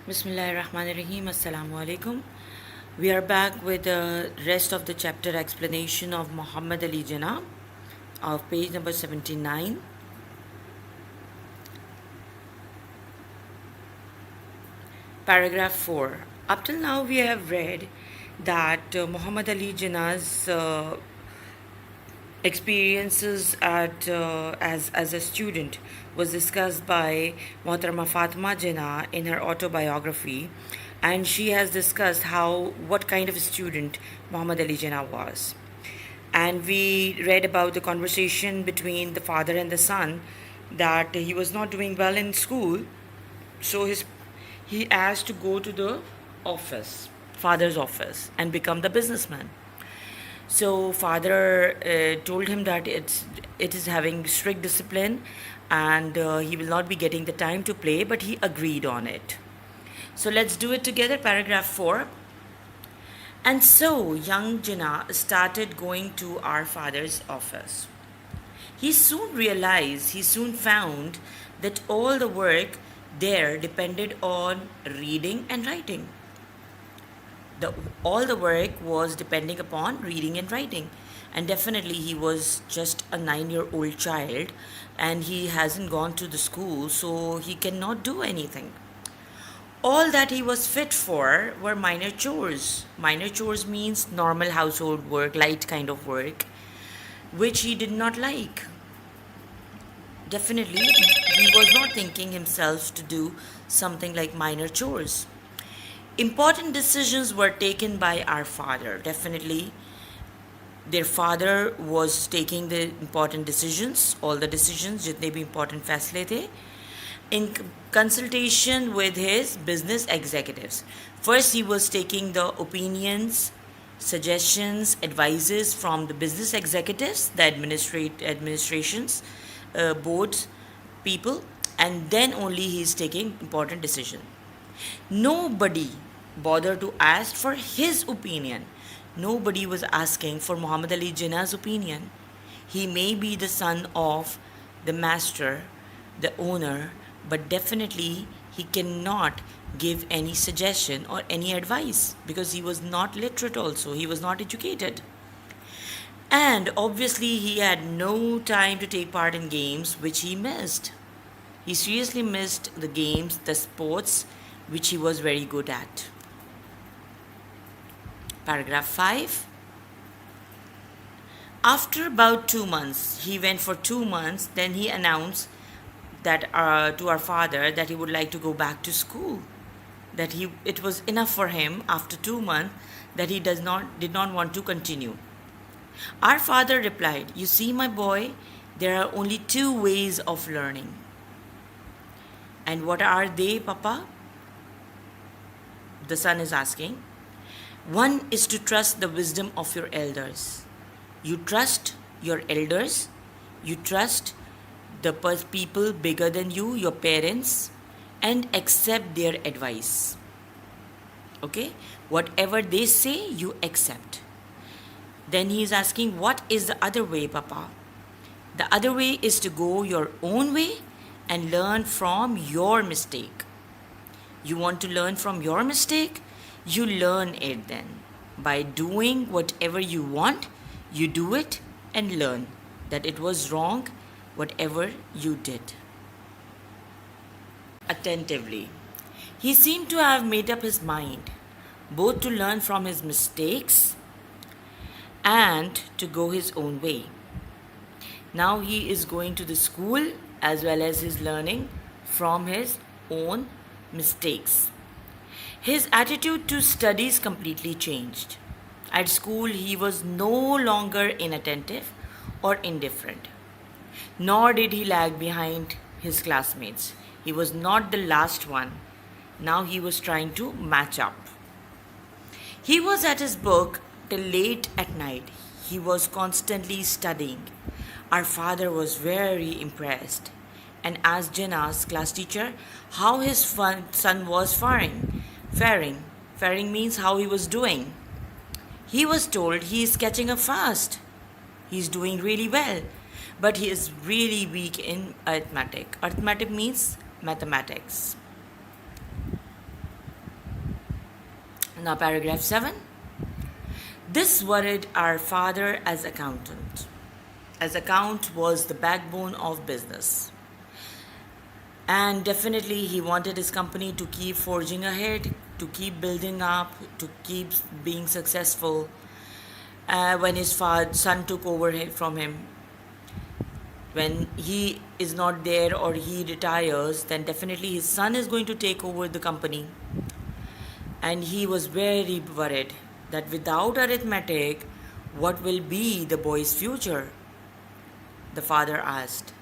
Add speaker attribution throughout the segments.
Speaker 1: Bismillahirrahmanirrahim. Assalamu alaikum. We are back with the rest of the chapter explanation of Muhammad Ali Jinnah of page number 79. Paragraph 4. Up till now, we have read that Muhammad Ali Jinnah's experiences as a student was discussed by Mohtarama Fatima Jinnah in her autobiography, and she has discussed what kind of a student Muhammad Ali Jinnah was. And we read about the conversation between the father and the son, that he was not doing well in school, so he asked to go to the father's office, and become the businessman. So father told him that it is having strict discipline, and he will not be getting the time to play, but he agreed on it. So let's do it together. Paragraph 4. And so young Jinnah started going to our father's office. He soon found that all the work there depended on reading and writing. All the work was depending upon reading and writing. And definitely he was just a 9-year-old child, and he hasn't gone to the school, so he cannot do anything. All that he was fit for were minor chores. Minor chores means normal household work, light kind of work, which he did not like. Definitely, he was not thinking himself to do something like minor chores. Important decisions were taken by our father. Definitely, their father was taking the important decisions, all the decisions, jitne bhi important faisle the, in consultation with his business executives. First, he was taking the opinions, suggestions, advices from the business executives, the administrations, boards, people, and then only he is taking important decision. Nobody bothered to ask for his opinion. Nobody was asking for Muhammad Ali Jinnah's opinion. He may be the son of the master, the owner, but definitely he cannot give any suggestion or any advice, because he was not literate also. He was not educated. And obviously he had no time to take part in games, which he missed. He seriously missed the games, the sports, which he was very good at. Paragraph 5. After about 2 months, he went for 2 months, then he announced that to our father that he would like to go back to school. That it was enough for him after 2 months, that he did not want to continue. Our father replied, "You see, my boy, there are only 2 ways of learning." "And what are they, Papa?" the son is asking. "One is to trust the wisdom of your elders. You trust your elders, you trust the people bigger than you, your parents, and accept their advice. Okay? Whatever they say, you accept." Then he is asking, "What is the other way, Papa?" "The other way is to go your own way and learn from your mistake." You want to learn from your mistake? You learn it then. By doing whatever you want, you do it and learn that it was wrong, whatever you did. Attentively. He seemed to have made up his mind, both to learn from his mistakes and to go his own way. Now he is going to the school as well as his learning from his own mistakes. His attitude to studies completely changed. At school, he was no longer inattentive or indifferent, nor did he lag behind his classmates. He was not the last one. Now he was trying to match up. He was at his book till late at night. He was constantly studying. Our father was very impressed and asked Jinnah's class teacher how his son was faring. Faring means how he was doing. He was told he is catching up fast. He is doing really well, but he is really weak in arithmetic. Arithmetic means mathematics. Now, paragraph 7. This worried our father as accountant, as account was the backbone of business. And definitely he wanted his company to keep forging ahead, to keep building up, to keep being successful. When his son took over from him, when he is not there or he retires, then definitely his son is going to take over the company. And he was very worried that without arithmetic, what will be the boy's future? The father asked.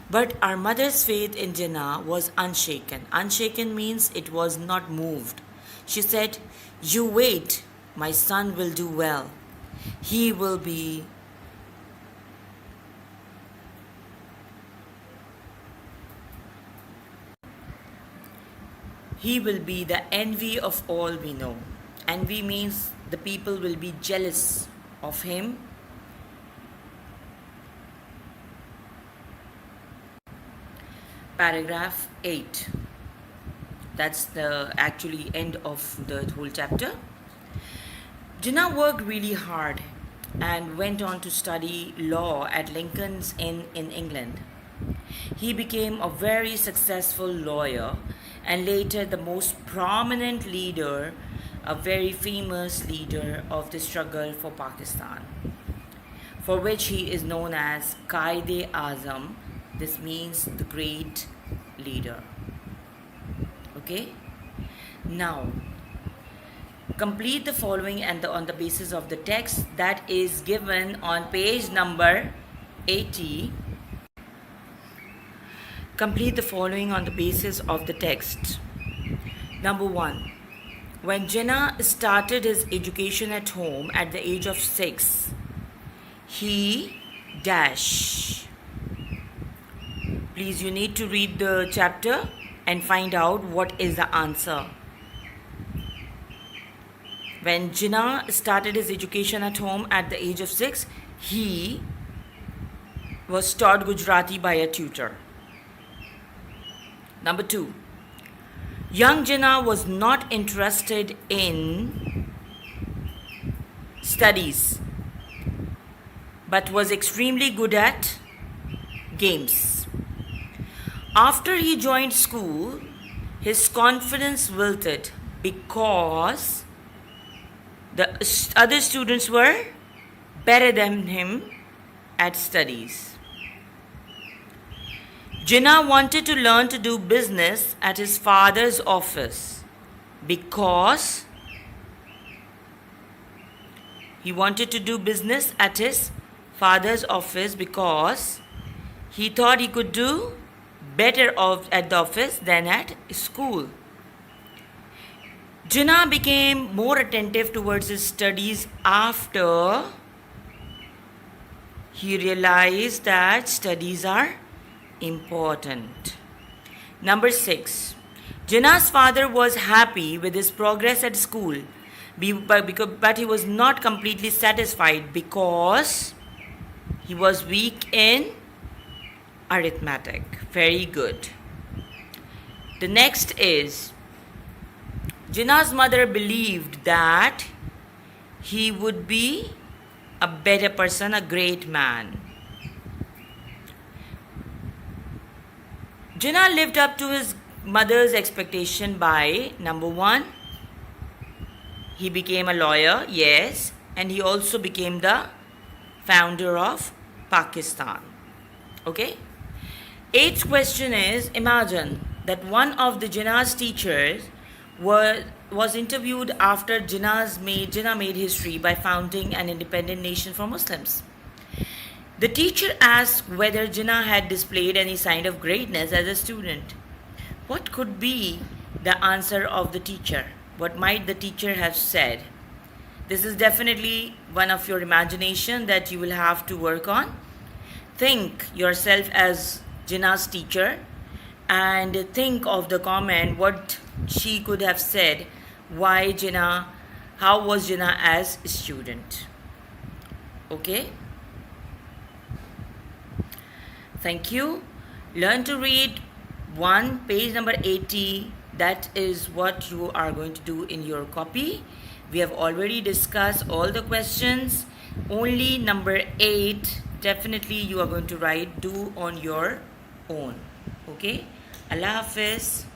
Speaker 1: But our mother's faith in Jinnah was unshaken. Unshaken means it was not moved. She said, "You wait, my son will do well. He will be the envy of all we know." Envy means the people will be jealous of him. Paragraph 8. That's the actually end of the whole chapter. Jinnah worked really hard and went on to study law at Lincoln's Inn in England. He became a very successful lawyer and later the most prominent leader, a very famous leader of the struggle for Pakistan, for which he is known as Qaid-e-Azam. This means the great leader. Okay? Now, complete the following and on the basis of the text that is given on page number 80. Complete the following on the basis of the text. Number 1. When Jinnah started his education at home at the age of 6, he dash. Please, you need to read the chapter and find out what is the answer. When Jinnah started his education at home at the age of 6, he was taught Gujarati by a tutor. Number 2. Young Jinnah was not interested in studies but was extremely good at games. After he joined school, his confidence wilted because the other students were better than him at studies. Jinnah wanted to learn to do business at his father's office because he thought he could do better at the office than at school. Jinnah became more attentive towards his studies after he realized that studies are important. Number 6. Jinnah's father was happy with his progress at school, but he was not completely satisfied because he was weak in arithmetic. Very good. The next is, Jinnah's mother believed that he would be a better person, a great man. Jinnah lived up to his mother's expectation by, number 1, he became a lawyer, yes, and he also became the founder of Pakistan. Okay? 8th question is, imagine that one of the Jinnah's teachers was interviewed after Jinnah made history by founding an independent nation for Muslims. The teacher asked whether Jinnah had displayed any sign of greatness as a student. What could be the answer of the teacher? What might the teacher have said? This is definitely one of your imagination that you will have to work on. Think yourself as Jinnah's teacher and think of the comment what she could have said. How was Jinnah as a student? Okay? Thank you. Learn to read page number 80. That is what you are going to do in your copy. We have already discussed all the questions. Only number 8, definitely you are going to write do on your own. Okay? Allah Hafiz.